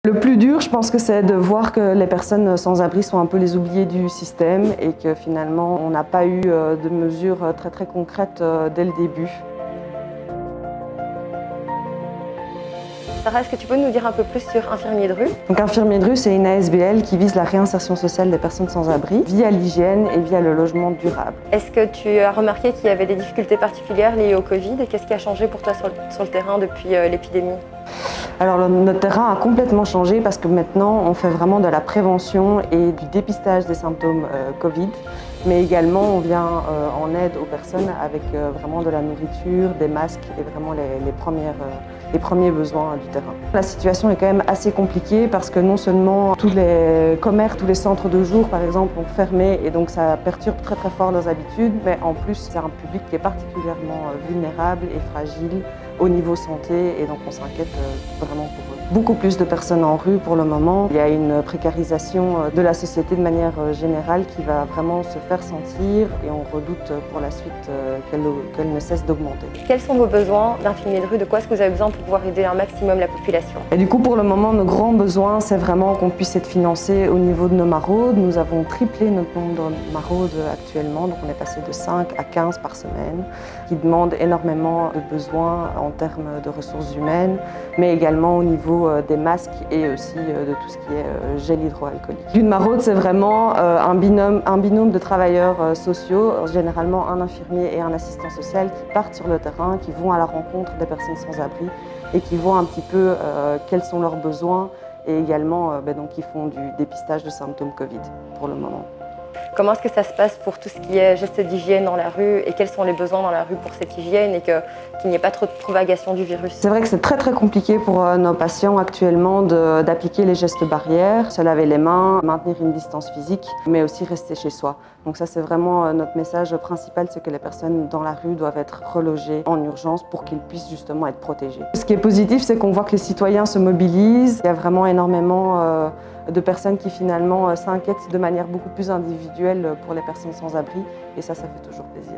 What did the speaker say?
Le plus dur, je pense que c'est de voir que les personnes sans abri sont un peu les oubliées du système et que finalement on n'a pas eu de mesures très concrètes dès le début. Sarah, est-ce que tu peux nous dire un peu plus sur Infirmiers de rue? Donc Infirmiers de rue, c'est une ASBL qui vise la réinsertion sociale des personnes sans abri via l'hygiène et via le logement durable. Est-ce que tu as remarqué qu'il y avait des difficultés particulières liées au Covid et qu'est-ce qui a changé pour toi sur le terrain depuis l'épidémie? Alors notre terrain a complètement changé parce que maintenant on fait vraiment de la prévention et du dépistage des symptômes Covid, mais également on vient en aide aux personnes avec vraiment de la nourriture, des masques et vraiment les premiers besoins du terrain. La situation est quand même assez compliquée parce que non seulement tous les commerces, tous les centres de jour par exemple ont fermé et donc ça perturbe très fort leurs habitudes, mais en plus c'est un public qui est particulièrement vulnérable et fragile au niveau santé et donc on s'inquiète vraiment pour eux. Beaucoup plus de personnes en rue pour le moment. Il y a une précarisation de la société de manière générale qui va vraiment se faire sentir et on redoute pour la suite qu'elle ne cesse d'augmenter. Quels sont vos besoins d'infirmiers de rue? De quoi est-ce que vous avez besoin pour pouvoir aider un maximum la population? Et du coup pour le moment nos grands besoins c'est vraiment qu'on puisse être financé au niveau de nos maraudes. Nous avons triplé notre nombre de maraudes actuellement, donc on est passé de 5 à 15 par semaine, qui demandent énormément de besoins en termes de ressources humaines, mais également au niveau des masques et aussi de tout ce qui est gel hydroalcoolique. Une maraude, c'est vraiment un binôme de travailleurs sociaux, généralement un infirmier et un assistant social qui partent sur le terrain, qui vont à la rencontre des personnes sans abri et qui voient un petit peu quels sont leurs besoins et également donc, qui font du dépistage de symptômes Covid pour le moment. Comment est-ce que ça se passe pour tout ce qui est gestes d'hygiène dans la rue et quels sont les besoins dans la rue pour cette hygiène et qu'il n'y ait pas trop de propagation du virus? C'est vrai que c'est très compliqué pour nos patients actuellement d'appliquer les gestes barrières, se laver les mains, maintenir une distance physique, mais aussi rester chez soi. Donc ça c'est vraiment notre message principal, c'est que les personnes dans la rue doivent être relogées en urgence pour qu'ils puissent justement être protégés. Ce qui est positif, c'est qu'on voit que les citoyens se mobilisent. Il y a vraiment énormément de personnes qui finalement s'inquiètent de manière beaucoup plus individuelle pour les personnes sans abri et ça fait toujours plaisir.